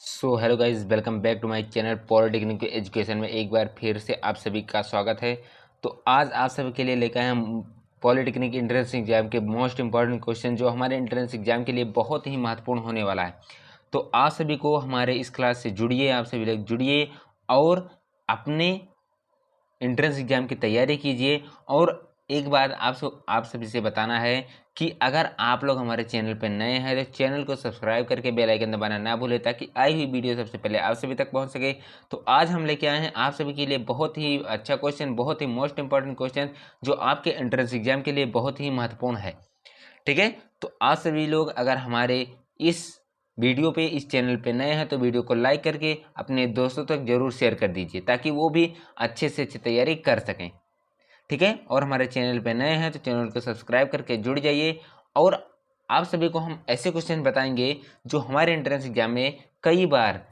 So hello guys, welcome back to my channel polytechnic education में एक बार फिर से आप सभी का स्वागत है। तो आज आप सभी के लिए लेकर आए हम पॉलिटेक्निक एंट्रेंस एग्जाम के मोस्ट इंपॉर्टेंट क्वेश्चन जो हमारे एंट्रेंस एग्जाम के लिए बहुत ही महत्वपूर्ण होने वाला है। तो आप सभी को हमारे इस क्लास से जुड़िए, आप सभी लोग जुड़िए और अपने एंट्रेंस एग्जाम की तैयारी कीजिए। और एक बार आप सभी से बताना है कि अगर आप लोग हमारे चैनल पर नए हैं तो चैनल को सब्सक्राइब करके बेल आइकन दबाना ना भूलें ताकि आई हुई वीडियो सबसे पहले आप सभी तक पहुंच सके। तो आज हम लेके आए हैं आप सभी के लिए बहुत ही अच्छा क्वेश्चन, बहुत ही मोस्ट इंपॉर्टेंट क्वेश्चन जो आपके एंट्रेंस एग्जाम के लिए बहुत ही महत्वपूर्ण है। ठीक है, तो आप सभी लोग अगर हमारे इस वीडियो पे इस चैनल पे नए हैं तो वीडियो को लाइक करके अपने दोस्तों तक जरूर शेयर कर दीजिए ताकि वो भी अच्छे से अच्छी तैयारी कर सकें। ठीक है, और हमारे चैनल पे नए हैं तो चैनल को सब्सक्राइब करके जुड़ जाइए। और आप सभी को हम ऐसे क्वेश्चन बताएंगे जो हमारे एंट्रेंस एग्जाम में कई बार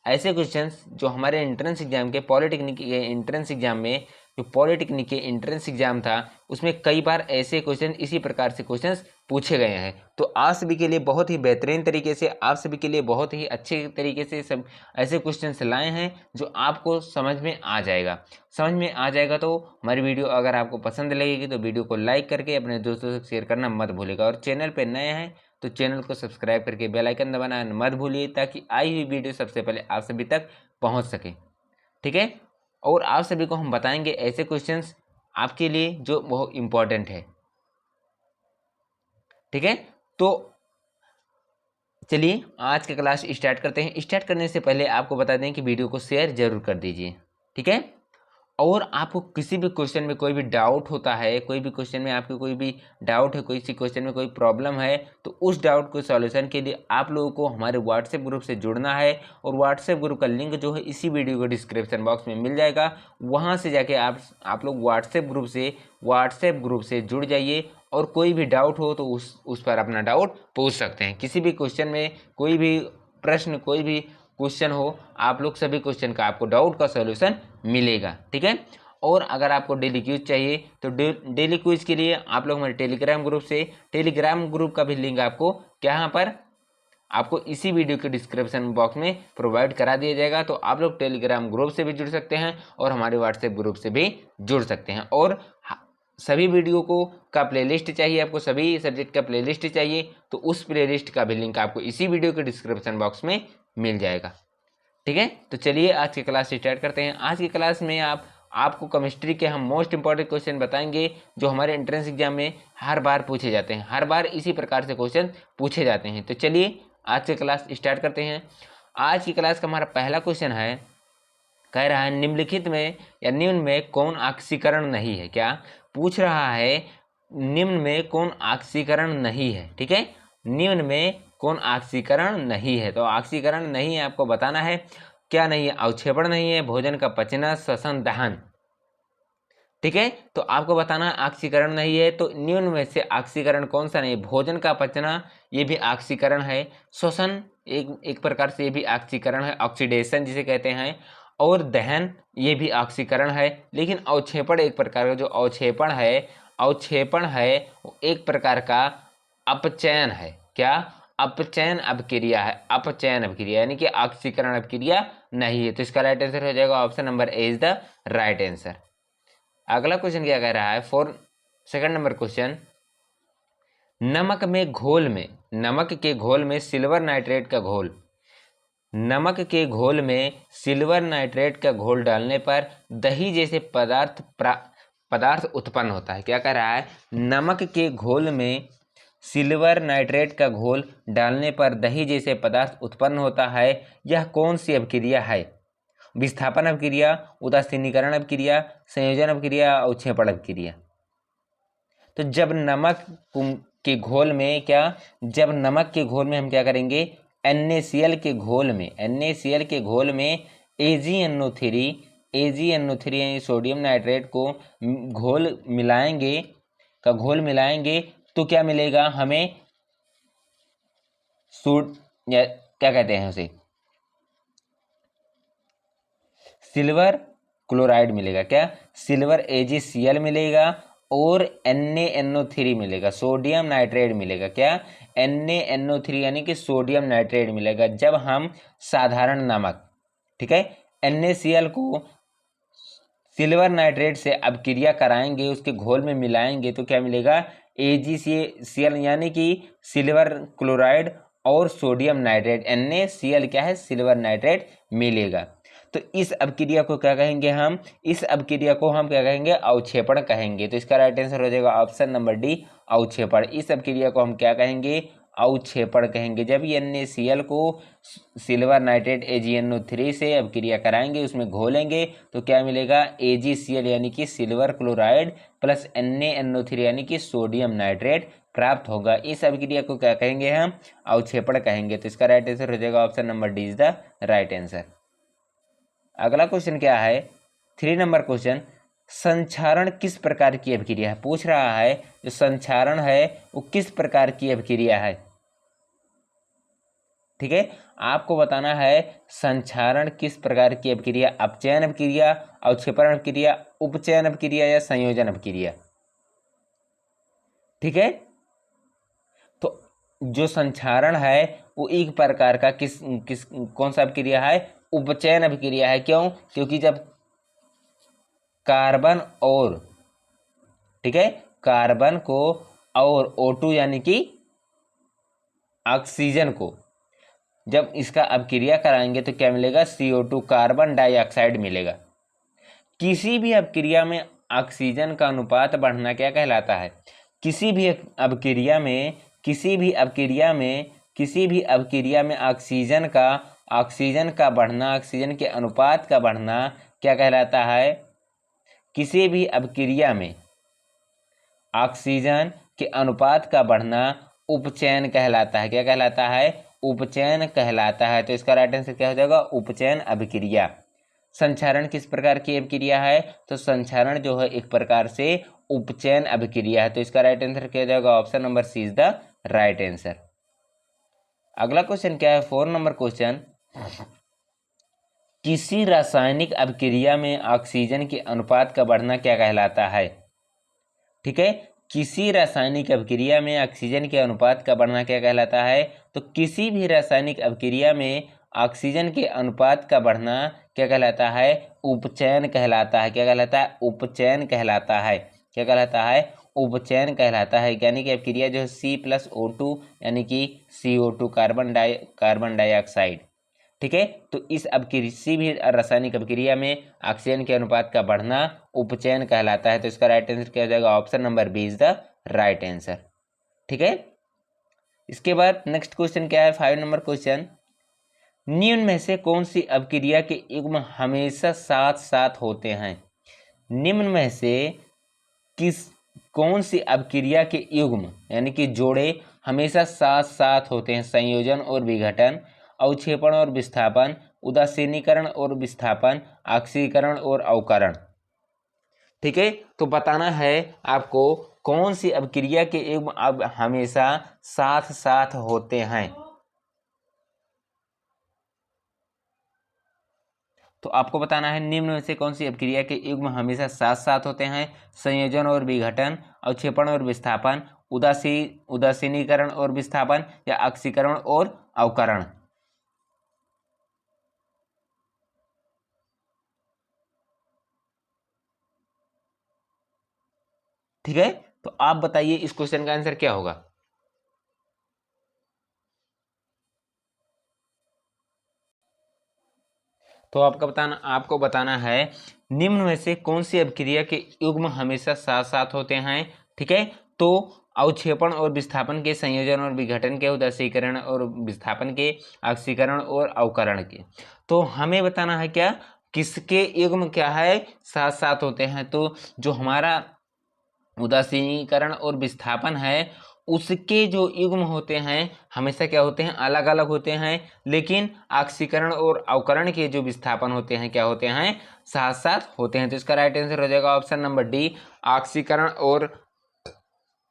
ऐसे क्वेश्चंस जो हमारे एंट्रेंस एग्जाम के पॉलिटेक्निक के एंट्रेंस एग्जाम में जो पॉलिटेक्निक के एंट्रेंस एग्जाम था उसमें कई बार ऐसे क्वेश्चन इसी प्रकार से क्वेश्चंस पूछे गए हैं। तो आप सभी के लिए बहुत ही बेहतरीन तरीके से, आप सभी के लिए बहुत ही अच्छे तरीके से सब ऐसे क्वेश्चंस लाए हैं जो आपको समझ में आ जाएगा। तो हमारी वीडियो अगर आपको पसंद लगेगी तो वीडियो को लाइक करके अपने दोस्तों से शेयर करना मत भूलिएगा। और चैनल पर नए हैं तो चैनल को सब्सक्राइब करके बेल आइकन दबाना मत भूलिए ताकि आई हुई वीडियो सबसे पहले आप सभी तक पहुंच सके। ठीक है, और आप सभी को हम बताएंगे ऐसे क्वेश्चंस आपके लिए जो बहुत इंपॉर्टेंट है। ठीक है, तो चलिए आज का क्लास स्टार्ट करते हैं। स्टार्ट करने से पहले आपको बता दें कि वीडियो को शेयर जरूर कर दीजिए। ठीक है, और आपको किसी भी क्वेश्चन में कोई भी डाउट होता है, कोई भी क्वेश्चन में आपको कोई भी डाउट है, कोई सी क्वेश्चन में कोई प्रॉब्लम है, तो उस डाउट को सॉल्यूशन के लिए आप लोगों को हमारे व्हाट्सएप ग्रुप से जुड़ना है। और व्हाट्सएप ग्रुप का लिंक जो है इसी वीडियो के डिस्क्रिप्शन बॉक्स में मिल जाएगा। वहाँ से जाके आप लोग व्हाट्सएप ग्रुप से जुड़ जाइए और कोई भी डाउट हो तो उस पर अपना डाउट पूछ सकते हैं। किसी भी क्वेश्चन में कोई भी प्रश्न, कोई भी क्वेश्चन हो, आप लोग सभी क्वेश्चन का आपको डाउट का सॉल्यूशन मिलेगा। ठीक है, और अगर आपको डेली क्विज चाहिए तो डेली क्विज के लिए आप लोग हमारे टेलीग्राम ग्रुप का भी लिंक आपको यहाँ पर आपको इसी वीडियो के डिस्क्रिप्शन बॉक्स में प्रोवाइड करा दिया जाएगा। तो आप लोग टेलीग्राम ग्रुप से भी जुड़ सकते हैं और हमारे व्हाट्सएप ग्रुप से भी जुड़ सकते हैं। और सभी वीडियो को का प्लेलिस्ट चाहिए, आपको सभी सब्जेक्ट का प्लेलिस्ट चाहिए तो उस प्लेलिस्ट का भी लिंक आपको इसी वीडियो के डिस्क्रिप्शन बॉक्स में मिल जाएगा। ठीक है, तो चलिए आज की क्लास स्टार्ट करते हैं। आज की क्लास में आपको केमिस्ट्री के हम मोस्ट इंपॉर्टेंट क्वेश्चन बताएंगे जो हमारे एंट्रेंस एग्जाम में हर बार पूछे जाते हैं। हर बार इसी प्रकार से क्वेश्चन पूछे जाते हैं। तो चलिए आज की क्लास स्टार्ट करते हैं। आज की क्लास का हमारा पहला क्वेश्चन है, कह रहा है निम्नलिखित में या निम्न में कौन ऑक्सीकरण नहीं है। क्या पूछ रहा है? निम्न में कौन ऑक्सीकरण नहीं है। ठीक है, निम्न में कौन ऑक्सीकरण नहीं है। तो ऑक्सीकरण नहीं है आपको बताना है। क्या नहीं है? अवक्षेपण नहीं है, भोजन का पचना, श्वसन, दहन। ठीक है, तो आपको बताना है ऑक्सीकरण नहीं है। तो निम्न में से ऑक्सीकरण कौन सा नहीं? भोजन का पचना ये भी ऑक्सीकरण है। श्वसन एक प्रकार से ये भी ऑक्सीकरण है, ऑक्सीडेशन जिसे कहते हैं। और दहन ये भी ऑक्सीकरण है। लेकिन अवक्षेपण एक प्रकार का जो अवक्षेपण है वो एक प्रकार का अपचयन है। क्या? अपचयन अभिक्रिया है। अपचयन अभिक्रिया यानी कि ऑक्सीकरण अभिक्रिया नहीं है। तो इसका राइट आंसर हो जाएगा option number A is the right answer. अगला क्वेश्चन क्या कह रहा है? सेकंड नंबर क्वेश्चन, नमक के घोल में सिल्वर नाइट्रेट का घोल डालने पर दही जैसे पदार्थ उत्पन्न होता है। क्या कह रहा है? नमक के घोल में सिल्वर नाइट्रेट का घोल डालने पर दही जैसे पदार्थ उत्पन्न होता है। यह कौन सी अभिक्रिया है? विस्थापन अभिक्रिया, उदासीनीकरण अभिक्रिया, संयोजन अभिक्रिया, अवक्षेपण अभिक्रिया। तो जब नमक के घोल में हम क्या करेंगे? NaCl के घोल में AgNO3 यानी सोडियम नाइट्रेट को घोल मिलाएंगे तो क्या मिलेगा हमें? या क्या कहते हैं उसे? सिल्वर क्लोराइड मिलेगा। क्या? सिल्वर AgCl मिलेगा और NaNO3 मिलेगा, सोडियम नाइट्रेट मिलेगा। क्या? NaNO3 यानी कि सोडियम नाइट्रेट मिलेगा जब हम साधारण नमक, ठीक है, NaCl को सिल्वर नाइट्रेट से अपक्रिया कराएंगे, उसके घोल में मिलाएंगे तो क्या मिलेगा? AgCl यानी कि सिल्वर क्लोराइड और सोडियम नाइट्रेट, NaCl क्या है? सिल्वर नाइट्रेट मिलेगा। तो इस अपक्रिया को क्या कहेंगे हम? इस अपक्रिया को हम क्या कहेंगे? अवक्षेपण कहेंगे। तो इसका राइट आंसर हो जाएगा ऑप्शन नंबर डी, अवक्षेपण। इस अपक्रिया को हम क्या कहेंगे? अवक्षेपण कहेंगे। जब NaCl को सिल्वर नाइट्रेट AgNO3 से अपक्रिया कराएंगे, उसमें घोलेंगे तो क्या मिलेगा? AgCl यानी कि सिल्वर क्लोराइड प्लस NaNO3 यानी कि सोडियम नाइट्रेट प्राप्त होगा। इस अभिक्रिया को क्या कहेंगे हम? अवक्षेपण कहेंगे। तो इसका राइट आंसर हो जाएगा option number D is the right answer. अगला क्वेश्चन क्या है? 3 नंबर क्वेश्चन, संक्षारण किस प्रकार की अभिक्रिया है? पूछ रहा है जो संक्षारण है वो किस प्रकार की अभिक्रिया है। ठीक है, आपको बताना है संक्षारण किस प्रकार की अभिक्रिया, अपचयन अभिक्रिया, अवक्षेपण अभिक्रिया, उपचयन अभिक्रिया या संयोजन अभिक्रिया। ठीक है, तो जो संक्षारण है वो एक प्रकार का किस किस कौन सा अभिक्रिया है? उपचयन अभिक्रिया है। क्यों? क्योंकि जब कार्बन और, ठीक है, कार्बन को और O2 यानी कि ऑक्सीजन को जब इसका अपक्रिया कराएंगे तो क्या मिलेगा? CO2 कार्बन डाइऑक्साइड मिलेगा। किसी भी अपक्रिया में ऑक्सीजन का अनुपात बढ़ना क्या कहलाता है? किसी भी अपक्रिया में ऑक्सीजन का बढ़ना, ऑक्सीजन के अनुपात का बढ़ना क्या कहलाता है? किसी भी अपक्रिया में ऑक्सीजन के अनुपात का बढ़ना उपचयन कहलाता है। क्या कहलाता है? उपचयन कहलाता है। तो इसका राइट आंसर क्या हो जाएगा? उपचयन अभिक्रिया। संक्षारण किस प्रकार की अभिक्रिया है? तो संक्षारण जो है एक प्रकार से उपचयन अभिक्रिया है। तो इसका राइट आंसर क्या हो जाएगा? Option number C is the right answer. अगला क्वेश्चन क्या है? 4 नंबर क्वेश्चन, किसी रासायनिक अभिक्रिया में ऑक्सीजन के अनुपात का बढ़ना क्या कहलाता है? ठीक है, किसी रासायनिक अभिक्रिया में ऑक्सीजन के अनुपात का बढ़ना क्या कहलाता है? तो किसी भी रासायनिक अभिक्रिया में ऑक्सीजन के अनुपात का बढ़ना क्या कहलाता है? उपचयन कहलाता है। क्या कहलाता है? उपचयन कहलाता है। क्या कहलाता है? उपचयन कहलाता है। यानी कि अभिक्रिया जो है C+O2 यानी कि CO2 कार्बन डाइऑक्साइड। ठीक है, तो इस अब किसी भी रासायनिक अभिक्रिया में ऑक्सीजन के अनुपात का बढ़ना उपचयन कहलाता है। तो इसका राइट आंसर क्या हो जाएगा? Option number B is the right answer. ठीक है, इसके बाद नेक्स्ट क्वेश्चन क्या है? 5 नंबर क्वेश्चन, निम्न में से कौन सी अभिक्रिया के युग्म हमेशा साथ साथ होते हैं? निम्न में से कौन सी अभिक्रिया के युग्म यानी कि जोड़े हमेशा साथ साथ होते हैं? संयोजन और विघटन, अवक्षेपण और विस्थापन, उदासीनीकरण और विस्थापन, ऑक्सीकरण और अवकरण। ठीक है, तो बताना है आपको कौन सी अभिक्रिया के युग्म अब हमेशा साथ साथ होते हैं। तो आपको बताना है निम्न में से कौन सी अभिक्रिया के युग्म हमेशा साथ साथ होते हैं? संयोजन और विघटन, अवक्षेपण और विस्थापन, उदासीनीकरण और विस्थापन या ऑक्सीकरण और अवकरण। ठीक है, तो आप बताइए इस क्वेश्चन का आंसर क्या होगा? तो आपको बताना है निम्न में से कौन सी अभिक्रिया के युग्म हमेशा साथ साथ होते हैं। ठीक है, तो अवक्षेपण और विस्थापन के, संयोजन और विघटन के, उदासीकरण और विस्थापन के, ऑक्सीकरण और अवकरण के। तो हमें बताना है क्या किसके युग्म क्या है साथ साथ होते हैं। तो जो हमारा उदासीनीकरण और विस्थापन है उसके जो युग्म होते हैं हमेशा क्या होते हैं? अलग अलग होते हैं। लेकिन ऑक्सीकरण और अवकरण के जो विस्थापन होते हैं क्या होते हैं? साथ साथ होते हैं। तो इसका राइट आंसर हो जाएगा ऑप्शन नंबर डी, ऑक्सीकरण और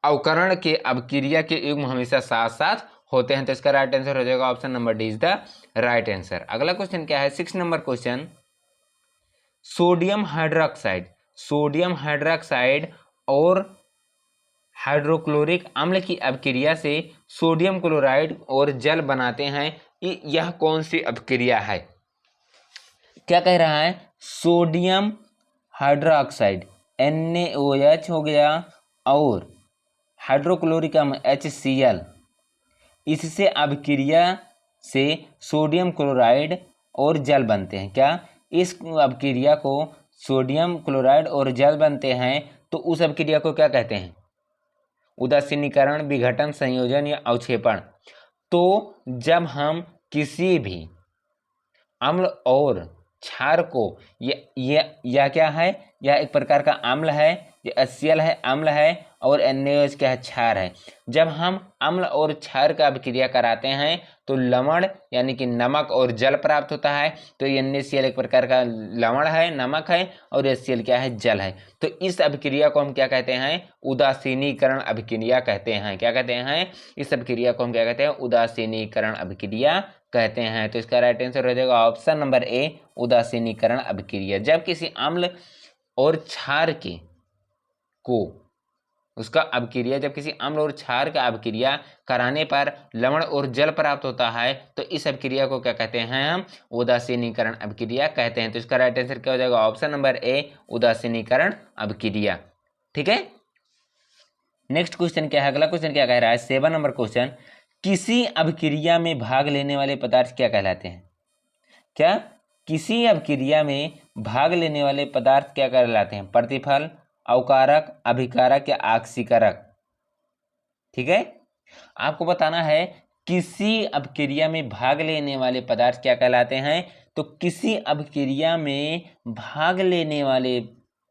अवकरण के अभिक्रिया के युग्म हमेशा साथ साथ होते हैं। तो इसका राइट आंसर हो जाएगा option number D is the right answer. अगला क्वेश्चन क्या है? 6 नंबर क्वेश्चन, सोडियम हाइड्रोक्साइड और हाइड्रोक्लोरिक अम्ल की अभिक्रिया से सोडियम क्लोराइड और जल बनाते हैं। यह कौन सी अभिक्रिया है? क्या कह रहा है? सोडियम हाइड्रोक्साइड NaOH हो गया और हाइड्रोक्लोरिक अम्ल HCl, इससे अभिक्रिया से सोडियम क्लोराइड और जल बनते हैं। क्या इस अभिक्रिया को सोडियम क्लोराइड और जल बनते हैं तो उस अभिक्रिया को क्या कहते हैं? उदासीनीकरण, विघटन, संयोजन या अवक्षेपण। तो जब हम किसी भी अम्ल और क्षार को यह क्या है? यह एक प्रकार का अम्ल है, ये HCl है, अम्ल है, और NaOH क्या है? क्षार है। जब हम अम्ल और क्षार का अभिक्रिया कराते हैं तो लवण यानी कि नमक और जल प्राप्त होता है। तो NaCl एक प्रकार का लवण है, नमक है, और HCl क्या है? जल है। तो इस अभिक्रिया को हम क्या कहते हैं? उदासीनीकरण अभिक्रिया कहते हैं। क्या कहते हैं? इस अभिक्रिया को हम क्या कहते हैं? उदासीनीकरण अभिक्रिया कहते हैं। तो इसका राइट आंसर हो जाएगा ऑप्शन नंबर ए, उदासीनीकरण अभिक्रिया। जब किसी अम्ल और क्षार के को उसका अभिक्रिया जब किसी अम्ल और क्षार का अभिक्रिया कराने पर लवण और जल प्राप्त होता है तो इस अभिक्रिया को क्या कहते हैं? हम उदासीनीकरण अभिक्रिया कहते हैं। तो इसका राइट आंसर क्या हो जाएगा? ऑप्शन नंबर ए, उदासीनीकरण अभिक्रिया। ठीक है, नेक्स्ट क्वेश्चन क्या है? अगला क्वेश्चन क्या कह रहा है? 7 नंबर क्वेश्चन, किसी अभिक्रिया में भाग लेने वाले पदार्थ क्या कहलाते हैं? क्या किसी अभिक्रिया में भाग लेने वाले पदार्थ क्या कहलाते हैं? प्रतिफल, अवकारक, अभिकारक या आक्सीकारक। ठीक है, आपको बताना है किसी अभिक्रिया में भाग लेने वाले पदार्थ क्या कहलाते हैं। तो किसी अभिक्रिया में भाग लेने वाले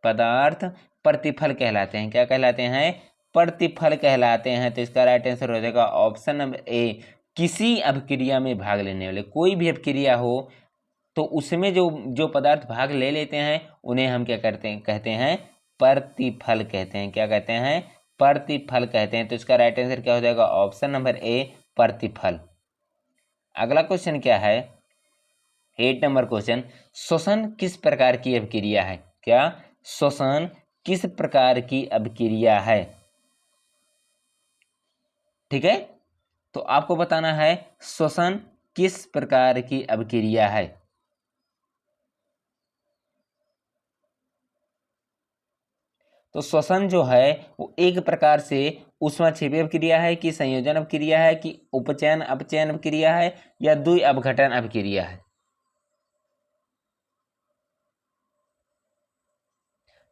पदार्थ प्रतिफल कहलाते हैं। क्या कहलाते हैं? प्रतिफल कहलाते हैं। तो इसका राइट आंसर हो जाएगा ऑप्शन नंबर ए, किसी अभिक्रिया में भाग लेने वाले, कोई भी अभिक्रिया हो तो उसमें जो पदार्थ भाग ले लेते हैं उन्हें हम क्या करते हैं? कहते हैं प्रतिफल कहते हैं। क्या कहते हैं? प्रतिफल कहते हैं। तो इसका राइट आंसर क्या हो जाएगा? ऑप्शन नंबर ए, प्रतिफल। अगला क्वेश्चन क्या है? 8 नंबर क्वेश्चन, श्वसन किस प्रकार की अभिक्रिया है? क्या श्वसन किस प्रकार की अभिक्रिया है? ठीक है, तो आपको बताना है श्वसन किस प्रकार की अभिक्रिया है। तो श्वसन जो है वो एक प्रकार से ऊष्माक्षेपी अभिक्रिया है कि संयोजन अभिक्रिया है कि उपचयन अपचयन अभिक्रिया है या द्वि अपघटन अभिक्रिया है।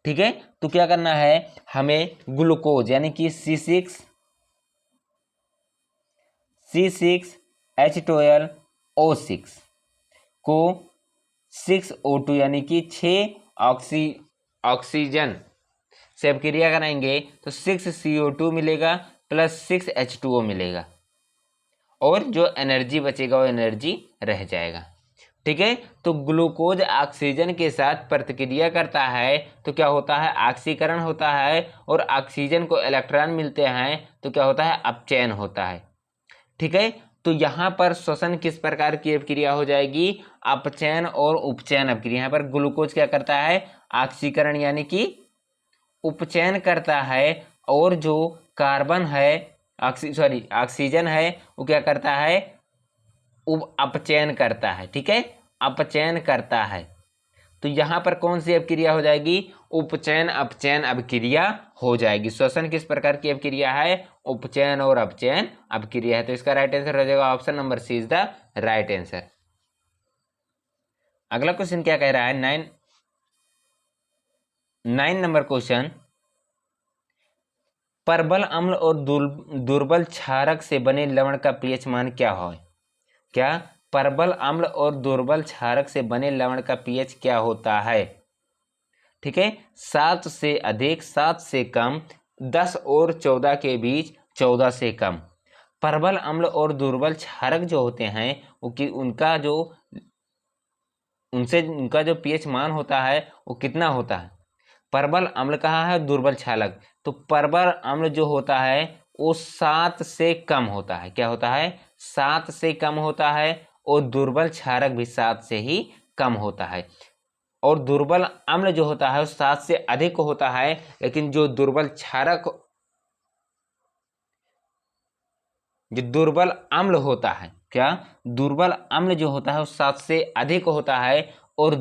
ठीक है, तो क्या करना है? हमें ग्लूकोज यानी कि C6H12O6 को 6O2 यानी कि 6 ऑक्सीजन से अभिक्रिया कराएंगे तो 6CO2 मिलेगा प्लस 6H2O मिलेगा, और जो एनर्जी बचेगा वो एनर्जी रह जाएगा। ठीक है, तो ग्लूकोज ऑक्सीजन के साथ प्रतिक्रिया करता है तो क्या होता है? ऑक्सीकरण होता है, और ऑक्सीजन को इलेक्ट्रॉन मिलते हैं तो क्या होता है? अपचयन होता है। ठीक है, तो यहाँ पर श्वसन किस प्रकार की अभिक्रिया हो जाएगी? अपचयन और उपचयन अभिक्रिया। यहाँ पर ग्लूकोज क्या करता है? ऑक्सीकरण यानी कि उपचयन करता है, और जो कार्बन है ऑक्सीजन है वो क्या करता है? अपचयन करता है। ठीक है, अपचयन करता है। तो यहाँ पर कौन सी अभिक्रिया हो जाएगी? उपचयन अपचयन अभिक्रिया हो जाएगी। श्वसन किस प्रकार की अभिक्रिया है? उपचयन और अपचयन अभिक्रिया है। तो इसका राइट आंसर हो जाएगा option number C is the right answer. अगला क्वेश्चन क्या कह रहा है? 9 नंबर क्वेश्चन, परबल अम्ल और दुर्बल क्षारक से बने लवण का पीएच मान क्या है? क्या परबल अम्ल और दुर्बल क्षारक से बने लवण का पीएच क्या होता है? ठीक है, 7 से अधिक, 7 से कम, 10 और 14 के बीच, 14 से कम। परबल अम्ल और दुर्बल क्षारक जो होते हैं वो कि उनका जो पीएच मान होता है वो कितना होता है? परबल अम्ल कहाँ है? दुर्बल क्षारक। तो परबल अम्ल जो होता है वो 7 से कम होता है। क्या होता है? 7 से कम होता है, और दुर्बल क्षारक भी 7 से ही कम होता है। और दुर्बल अम्ल जो होता है वो 7 से अधिक होता है, लेकिन जो दुर्बल अम्ल होता है, क्या दुर्बल अम्ल जो होता है वो 7 से अधिक होता है, और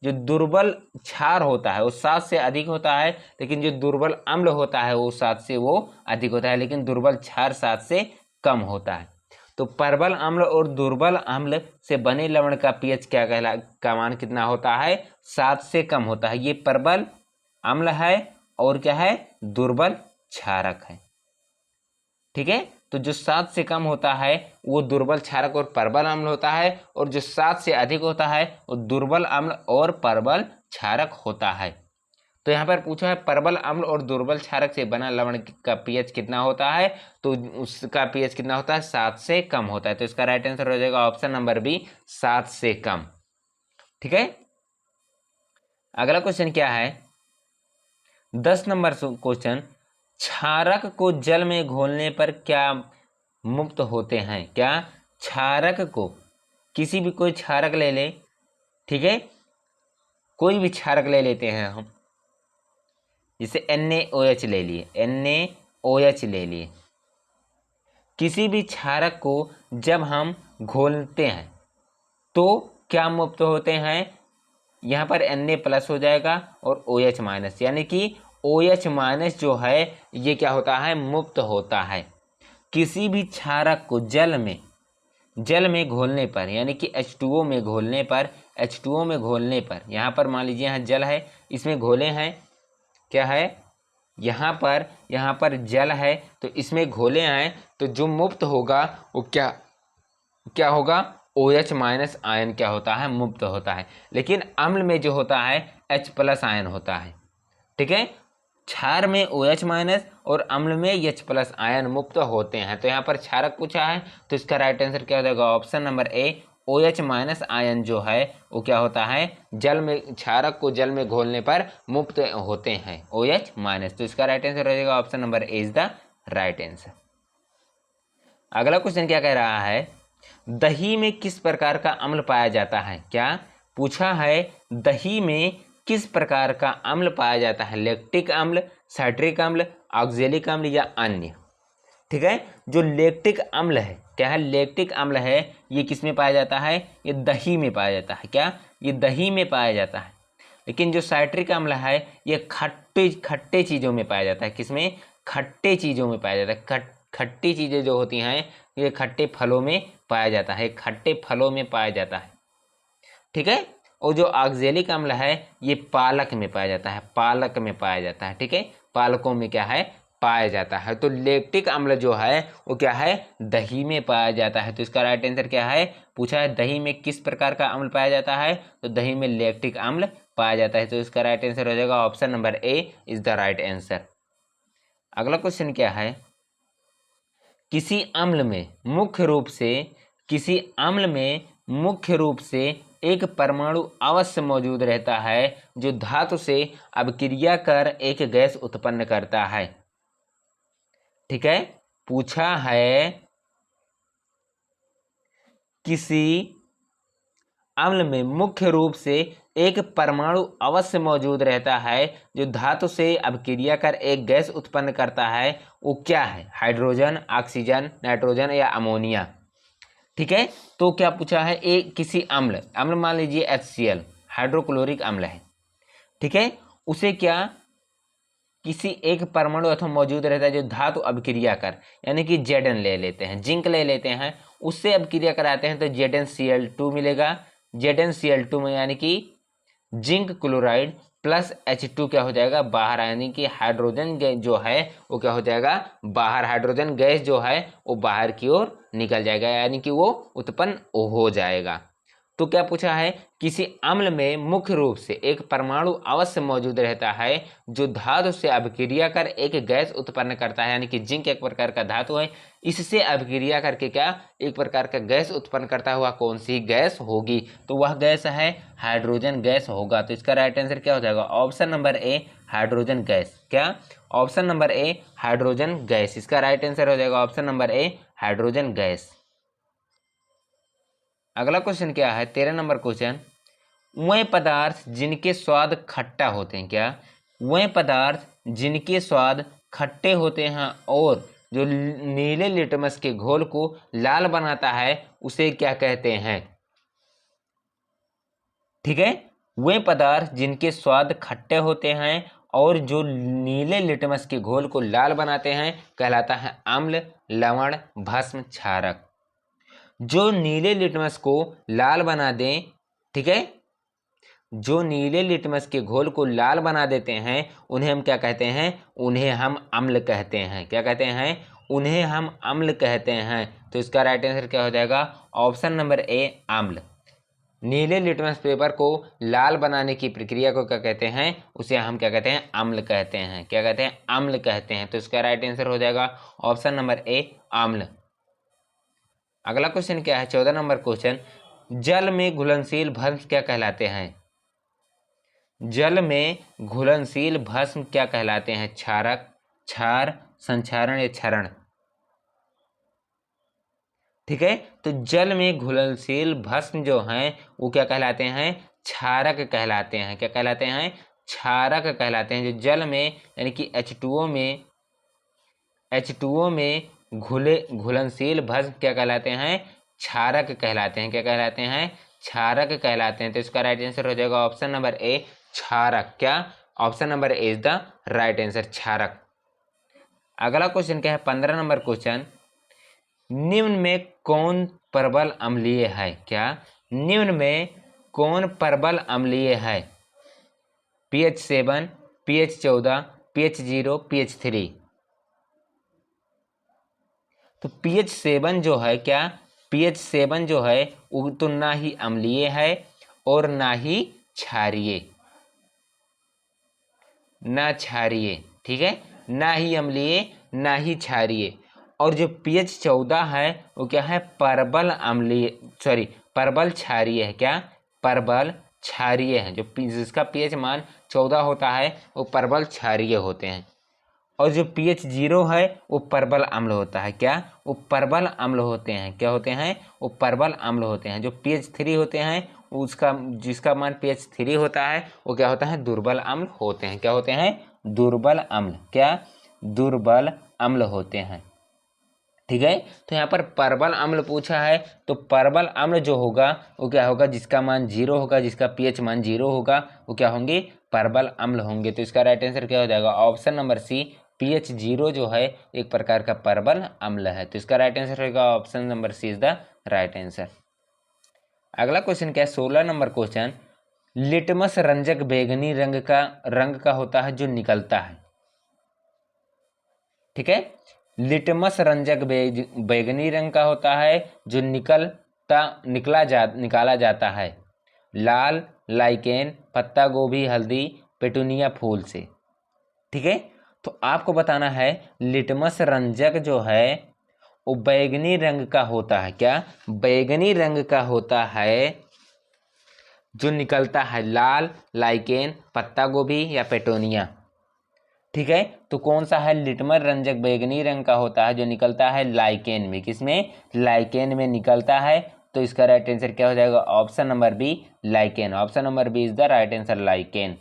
जो दुर्बल क्षार होता है वो 7 से अधिक होता है, लेकिन जो दुर्बल अम्ल होता है वो 7 से वो अधिक होता है, लेकिन दुर्बल क्षार 7 से कम होता है। तो प्रबल अम्ल और दुर्बल अम्ल से बने लवण का पीएच का मान कितना होता है? 7 से कम होता है। ये प्रबल अम्ल है और क्या है? दुर्बल क्षारक है। ठीक है, तो जो 7 से कम होता है वो दुर्बल क्षारक और प्रबल अम्ल होता है, और जो 7 से अधिक होता है वो दुर्बल अम्ल और प्रबल क्षारक होता है। तो यहाँ पर पूछा है प्रबल अम्ल और दुर्बल क्षारक से बना लवण का पीएच कितना होता है, तो उसका पीएच कितना होता है? 7 से कम होता है। तो इसका राइट आंसर हो जाएगा ऑप्शन नंबर बी, 7 से कम। ठीक है, अगला क्वेश्चन क्या है? 10 नंबर क्वेश्चन, क्षारक को जल में घोलने पर क्या मुक्त होते हैं? क्या क्षारक को, किसी भी कोई क्षारक ले ले, ठीक है, कोई भी क्षारक ले लेते हैं हम, जैसे NaOH ले लिए, NaOH ले लिए, किसी भी क्षारक को जब हम घोलते हैं तो क्या मुक्त होते हैं? यहाँ पर Na+ हो जाएगा और OH-, यानी कि OH- जो है ये क्या होता है? मुक्त होता है। किसी भी क्षारक को जल में घोलने पर, यानी कि H2O में घोलने पर, यहाँ पर मान लीजिए यहाँ जल है, इसमें घोले हैं, क्या है? यहाँ पर जल है तो इसमें घोले हैं, तो जो मुक्त होगा वो क्या होगा? OH- आयन क्या होता है? मुक्त होता है। लेकिन अम्ल में जो होता है H+ आयन होता है। ठीक है, क्षार में OH- और अम्ल में H+ आयन मुक्त होते हैं। तो यहाँ पर क्षारक पूछा है, तो इसका राइट आंसर क्या हो जाएगा? ऑप्शन नंबर ए, OH- आयन जो है वो क्या होता है? क्षारक को जल में घोलने पर मुक्त होते हैं, OH-। तो इसका राइट आंसर हो जाएगा option number A is the right answer. अगला क्वेश्चन क्या कह रहा है? दही में किस प्रकार का अम्ल पाया जाता है? क्या पूछा है? दही में किस प्रकार का अम्ल पाया जाता है? लैक्टिक अम्ल, साइट्रिक अम्ल, ऑक्जेलिक अम्ल या अन्य? ठीक है, जो लैक्टिक अम्ल है, क्या है? लैक्टिक अम्ल है, ये किस में पाया जाता है? ये दही में पाया जाता है। क्या ये दही में पाया जाता है? लेकिन जो साइट्रिक अम्ल है ये खट्टे चीज़ों में पाया जाता है। किसमें? खट्टे चीज़ों में पाया जाता है। खट्टी चीज़ें जो होती हैं ये खट्टे फलों में पाया जाता है, खट्टे फलों में पाया जाता है। ठीक है, और जो ऑक्जेलिक अम्ल है ये पालक में पाया जाता है, पालक में पाया जाता है। ठीक है, पालकों में क्या है? पाया जाता है। तो लैक्टिक अम्ल जो है वो क्या है? दही में पाया जाता है। तो इसका राइट आंसर क्या है? पूछा है दही में किस प्रकार का अम्ल पाया जाता है, तो दही में लैक्टिक अम्ल पाया जाता है। तो इसका राइट आंसर हो जाएगा option number A is the right answer. अगला क्वेश्चन क्या है? किसी अम्ल में मुख्य रूप से एक परमाणु अवश्य मौजूद रहता है जो धातु से अभिक्रिया कर एक गैस उत्पन्न करता है। ठीक है, पूछा है किसी अम्ल में मुख्य रूप से एक परमाणु अवश्य मौजूद रहता है जो धातु से अभिक्रिया कर एक गैस उत्पन्न करता है, वो क्या है? हाइड्रोजन, ऑक्सीजन, नाइट्रोजन या अमोनिया? ठीक है, तो क्या पूछा है? एक किसी अम्ल मान लीजिए HCl, हाइड्रोक्लोरिक अम्ल है। ठीक है, उसे क्या किसी एक परमाणु अथवा मौजूद रहता है जो धातु अभिक्रिया कर, यानी कि Zn ले लेते हैं, जिंक ले लेते हैं, उससे अभिक्रिया कराते हैं तो ZnCl2 मिलेगा। ZnCl2 में यानी कि जिंक क्लोराइड प्लस H2 क्या हो जाएगा? बाहर, यानी कि हाइड्रोजन गैस जो है वो क्या हो जाएगा? बाहर। हाइड्रोजन गैस जो है वो बाहर की ओर निकल जाएगा, यानी कि वो उत्पन्न हो जाएगा। तो क्या पूछा है? किसी अम्ल में मुख्य रूप से एक परमाणु अवश्य मौजूद रहता है जो धातु से अभिक्रिया कर एक गैस उत्पन्न करता है, यानी कि जिंक एक प्रकार का धातु है, इससे अभिक्रिया करके क्या एक प्रकार का गैस उत्पन्न करता हुआ कौन सी गैस होगी? तो वह गैस है हाइड्रोजन गैस होगा। तो इसका राइट आंसर क्या हो जाएगा? Option number A, hydrogen gas. क्या? Option number A, hydrogen gas. इसका राइट आंसर हो जाएगा option number A, hydrogen gas. अगला क्वेश्चन क्या है, 13 नंबर क्वेश्चन, वह पदार्थ जिनके स्वाद खट्टा होते हैं, क्या, वह पदार्थ जिनके स्वाद खट्टे होते हैं और जो नीले लिटमस के घोल को लाल बनाता है उसे क्या कहते हैं। ठीक है, वे पदार्थ जिनके स्वाद खट्टे होते हैं और जो नीले लिटमस के घोल को लाल बनाते हैं कहलाता है अम्ल, लवण, भस्म, क्षारक। जो नीले लिटमस को लाल बना दें, ठीक है, जो नीले लिटमस के घोल को लाल बना देते हैं उन्हें हम क्या कहते हैं, उन्हें हम अम्ल कहते हैं। क्या कहते हैं, उन्हें हम अम्ल कहते हैं। तो इसका राइट आंसर क्या हो जाएगा, ऑप्शन नंबर ए, अम्ल। नीले लिटमस पेपर को लाल बनाने की प्रक्रिया को क्या कहते हैं, उसे हम क्या कहते हैं, अम्ल कहते हैं। क्या कहते हैं, अम्ल कहते हैं। तो इसका राइट आंसर हो जाएगा ऑप्शन नंबर ए, अम्ल। अगला क्वेश्चन क्या है, 14 नंबर क्वेश्चन, जल में घुलनशील भस्म क्या कहलाते हैं। जल में घुलनशील भस्म क्या कहलाते हैं, क्षारक, क्षार, संक्षारण या क्षरण। ठीक है, तो जल में घुलनशील भस्म जो हैं वो क्या कहलाते हैं, क्षारक कहलाते हैं। क्या कहलाते हैं, क्षारक कहलाते हैं। जो जल में यानी कि H2O में घुलनशील भस्म क्या कहलाते हैं, क्षारक कहलाते हैं। क्या कहलाते हैं, क्षारक कहलाते हैं। तो इसका राइट आंसर हो जाएगा ऑप्शन नंबर ए, क्षारक। क्या, option number A is the right answer, क्षारक। अगला क्वेश्चन क्या है, 15 नंबर क्वेश्चन, निम्न में कौन प्रबल अम्लीय है। क्या, निम्न में कौन प्रबल अम्लीय है, pH7, pH14, pH0, pH3। तो pH7 जो है, क्या, pH7 जो है वो तो ना ही अम्लीय है और ना ही क्षारीय, ना क्षारीय। ठीक है, ना ही अम्लीय ना ही क्षारीय। और जो pH14 है वो क्या है, प्रबल अम्लीय, सॉरी प्रबल क्षारीय है। क्या, प्रबल क्षारीय है। जो जिसका pH मान 14 होता है वो प्रबल क्षारीय होते हैं। और जो pH0 है वो प्रबल अम्ल होता है। क्या, वो प्रबल अम्ल होते हैं। क्या होते हैं, वो प्रबल अम्ल होते हैं। जो pH3 होते हैं उसका जिसका मान pH3 होता है वो क्या होता है, दुर्बल अम्ल होते हैं। क्या होते हैं, दुर्बल अम्ल। क्या, दुर्बल अम्ल होते हैं। ठीक है, तो यहाँ पर प्रबल अम्ल पूछा है, तो प्रबल अम्ल जो होगा वो क्या होगा, जिसका मान 0 होगा, जिसका pH मान 0 होगा वो क्या होंगे, प्रबल अम्ल होंगे। तो इसका राइट आंसर क्या हो जाएगा, ऑप्शन नंबर सी, pH0 जो है एक प्रकार का प्रबल अम्ल है। तो इसका राइट आंसर होगा option number C is the right answer. अगला क्वेश्चन क्या है, 16 नंबर क्वेश्चन, लिटमस रंजक बैंगनी रंग का होता है जो निकलता है। ठीक है, लिटमस रंजक बैंगनी रंग का होता है जो निकाला जाता है लाल, लाइकेन, पत्ता गोभी, हल्दी, पेटूनिया फूल से। ठीक है, तो आपको बताना है लिटमस रंजक जो है वो बैंगनी रंग का होता है। क्या, बैंगनी रंग का होता है जो निकलता है लाल, लाइकेन, पत्ता गोभी या पेटोनिया। ठीक है, तो कौन सा है, लिटमस रंजक बैंगनी रंग का होता है जो निकलता है लाइकेन में। किसमें, लाइकेन में निकलता है। तो इसका राइट आंसर क्या हो जाएगा, option number B, lichen. Option number B is the right answer, lichen.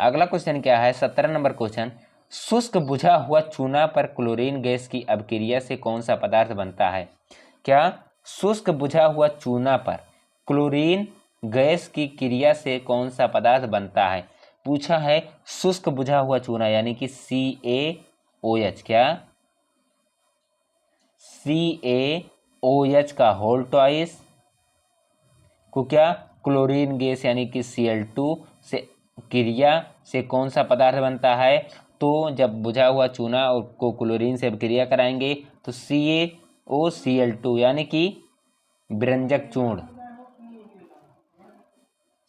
अगला क्वेश्चन क्या है, 17 नंबर क्वेश्चन, शुष्क बुझा हुआ चूना पर क्लोरीन गैस की अभिक्रिया से कौन सा पदार्थ बनता है। क्या, शुष्क बुझा हुआ चूना पर क्लोरीन गैस की क्रिया से कौन सा पदार्थ बनता है। पूछा है शुष्क बुझा हुआ चूना यानी कि CaOH। क्या, CaOH का होल ट्वाइस को क्या, क्लोरीन गैस यानी कि Cl2 से क्रिया से कौन सा पदार्थ बनता है। तो जब बुझा हुआ चूना को क्लोरीन से क्रिया कराएंगे तो CaOCl2 यानी कि व्यंजक चूर्ण,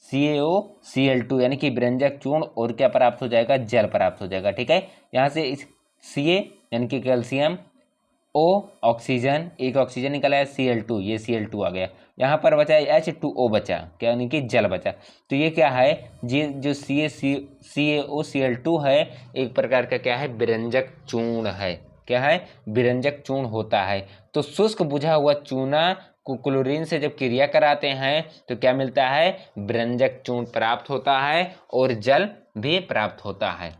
CaOCl2 यानी कि व्यंजक चूर्ण और क्या प्राप्त हो जाएगा, जल प्राप्त हो जाएगा। ठीक है, यहाँ से इस Ca यानी कि कैल्शियम, O ऑक्सीजन, एक ऑक्सीजन निकला है, Cl2 ये Cl2 आ गया, यहाँ पर बचा H2O बचा, क्या यानी कि जल बचा। तो ये क्या है, ये जो CaOCl2 है एक प्रकार का क्या है, व्यंजक चूर्ण है। क्या है, व्यंजक चूर्ण होता है। तो शुष्क बुझा हुआ चूना क्लोरीन से जब क्रिया कराते हैं तो क्या मिलता है, विरंजक चूर्ण प्राप्त होता है और जल भी प्राप्त होता है।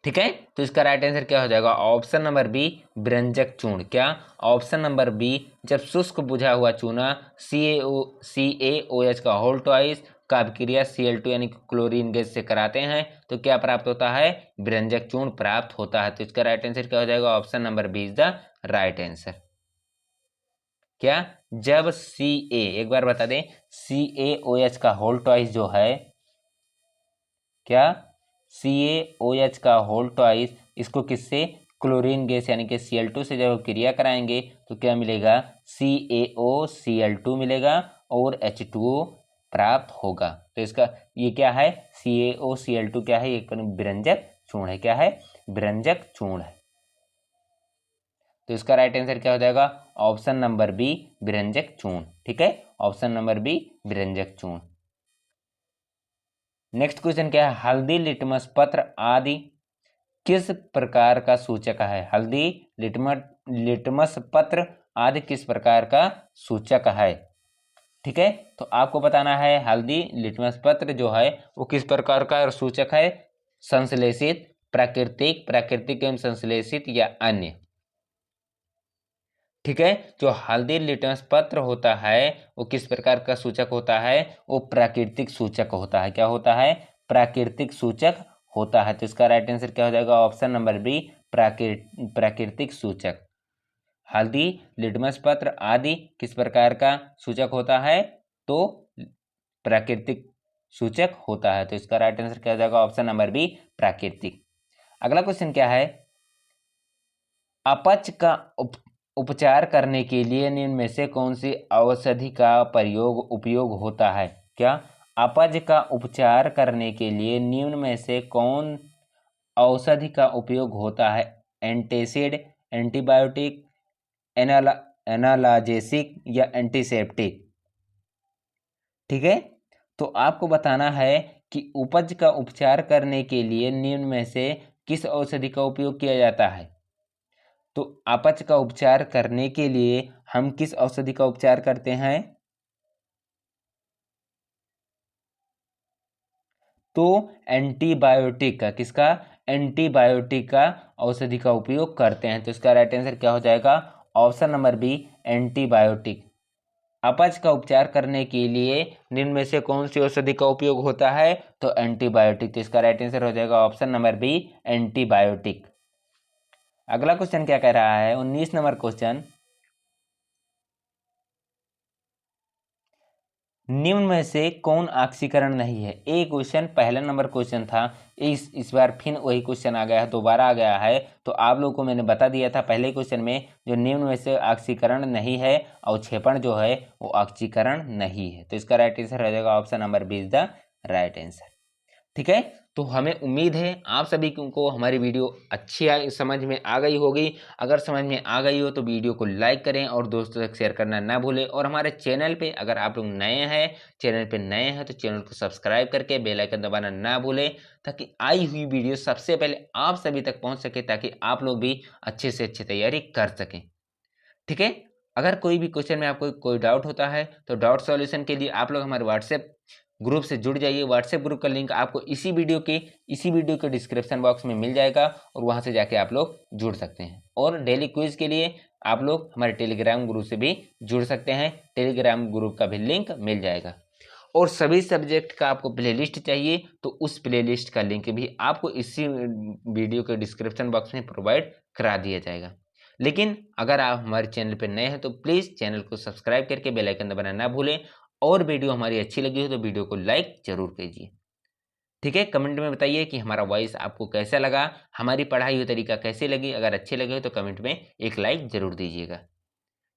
ठीक है, तो इसका राइट आंसर क्या हो जाएगा, ऑप्शन नंबर बी, विरंजक चूर्ण। क्या, ऑप्शन नंबर बी, जब शुष्क बुझा हुआ चूना CaOH का होल ट्वाइस का अभिक्रिया Cl2 यानी कि क्लोरीन गैस से कराते हैं तो क्या प्राप्त होता है, विरंजक चूर्ण प्राप्त होता है। तो इसका राइट आंसर क्या हो जाएगा, option number B is the right answer. क्या, जब एक बार बता दें, CaOH का होल ट्वाइस जो है, क्या, CaOH का होल ट्वाइस, इसको किससे, क्लोरीन गैस यानी कि Cl2 से जब क्रिया कराएंगे तो क्या मिलेगा, CaOCl2 मिलेगा और H2O प्राप्त होगा। तो इसका ये क्या है, CaOCl2 क्या है, एक विरंजक चूर्ण है। क्या है, विरंजक चूर्ण है। तो इसका राइट आंसर क्या हो जाएगा, ऑप्शन नंबर बी, विरंजक चूर्ण। ठीक है, ऑप्शन नंबर बी, विरंजक चूर्ण। नेक्स्ट क्वेश्चन क्या है, हल्दी, लिटमस पत्र आदि किस प्रकार का सूचक है। हल्दी, लिटमस पत्र आदि किस प्रकार का सूचक है। ठीक है, तो आपको बताना है हल्दी, लिटमस पत्र जो है वो किस प्रकार का सूचक है, संश्लेषित, प्राकृतिक एवं संश्लेषित या अन्य। ठीक है, जो हल्दी लिटमस पत्र होता है वो किस प्रकार का सूचक होता है, वो प्राकृतिक सूचक होता है। क्या होता है, प्राकृतिक सूचक होता है। तो इसका राइट आंसर क्या हो जाएगा, ऑप्शन नंबर बी, प्राकृतिक सूचक। हल्दी, लिटमस पत्र आदि किस प्रकार का सूचक होता है, तो प्राकृतिक सूचक होता है। तो इसका राइट आंसर क्या हो जाएगा, ऑप्शन नंबर बी, प्राकृतिक। अगला क्वेश्चन क्या है, अपच का उपचार करने के लिए निम्न में से कौन सी औषधि का उपयोग होता है। क्या, अपच का उपचार करने के लिए निम्न में से कौन औषधि का उपयोग होता है, एंटासिड, एंटीबायोटिक, एनाल्जेसिक या एंटीसेप्टिक। ठीक है, तो आपको बताना है कि उपज का उपचार करने के लिए निम्न में से किस औषधि का उपयोग किया जाता है। तो अपच का उपचार करने के लिए हम किस औषधि का उपचार करते हैं, तो एंटीबायोटिक का, किसका, एंटीबायोटिक का औषधि का उपयोग करते हैं। तो इसका राइट आंसर क्या हो जाएगा, ऑप्शन नंबर बी, एंटीबायोटिक। अपच का उपचार करने के लिए निम्न में से कौन सी औषधि का उपयोग होता है, तो एंटीबायोटिक। तो इसका राइट आंसर हो जाएगा ऑप्शन नंबर बी, एंटीबायोटिक। अगला क्वेश्चन क्या कह रहा है, 19 नंबर क्वेश्चन, निम्न में से कौन ऑक्सीकरण नहीं है। एक क्वेश्चन पहला नंबर क्वेश्चन था, इस बार फिर वही क्वेश्चन आ गया है, दोबारा आ गया है। तो आप लोगों को मैंने बता दिया था पहले क्वेश्चन में, जो निम्न में से ऑक्सीकरण नहीं है, अवक्षेपण जो है वो ऑक्सीकरण नहीं है। तो इसका राइट आंसर हो जाएगा option number B is the right answer. ठीक है, तो हमें उम्मीद है आप सभी को हमारी वीडियो अच्छी समझ में आ गई होगी। अगर समझ में आ गई हो तो वीडियो को लाइक करें और दोस्तों तक शेयर करना ना भूलें। और हमारे चैनल पे अगर आप लोग नए हैं, तो चैनल को सब्सक्राइब करके बेल आइकन दबाना ना भूलें, ताकि आई हुई वीडियो सबसे पहले आप सभी तक पहुंच सके, ताकि आप लोग भी अच्छे से अच्छी तैयारी कर सकें। ठीक है, अगर कोई भी क्वेश्चन में आपको कोई डाउट होता है तो डाउट सॉल्यूशन के लिए आप लोग हमारे व्हाट्सएप ग्रुप से जुड़ जाइए। व्हाट्सएप ग्रुप का लिंक आपको इसी वीडियो के डिस्क्रिप्शन बॉक्स में मिल जाएगा और वहां से जाके आप लोग जुड़ सकते हैं। और डेली क्विज के लिए आप लोग हमारे टेलीग्राम ग्रुप से भी जुड़ सकते हैं, टेलीग्राम ग्रुप का भी लिंक मिल जाएगा। और सभी सब्जेक्ट का आपको प्लेलिस्ट चाहिए तो उस प्लेलिस्ट का लिंक भी आपको इसी वीडियो के डिस्क्रिप्शन बॉक्स में प्रोवाइड करा दिया जाएगा। लेकिन अगर आप हमारे चैनल पर नए हैं तो प्लीज़ चैनल को सब्सक्राइब करके बेल आइकन दबाना ना भूलें। और वीडियो हमारी अच्छी लगी हो तो वीडियो को लाइक जरूर कीजिए। ठीक है, कमेंट में बताइए कि हमारा वॉइस आपको कैसा लगा, हमारी पढ़ाई हुई तरीका कैसी लगी। अगर अच्छे लगे हो तो कमेंट में एक लाइक जरूर दीजिएगा।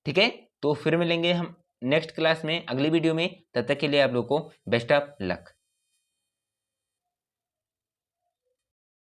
ठीक है, तो फिर मिलेंगे हम नेक्स्ट क्लास में, अगली वीडियो में। तब तक के लिए आप लोग को बेस्ट ऑफ लक।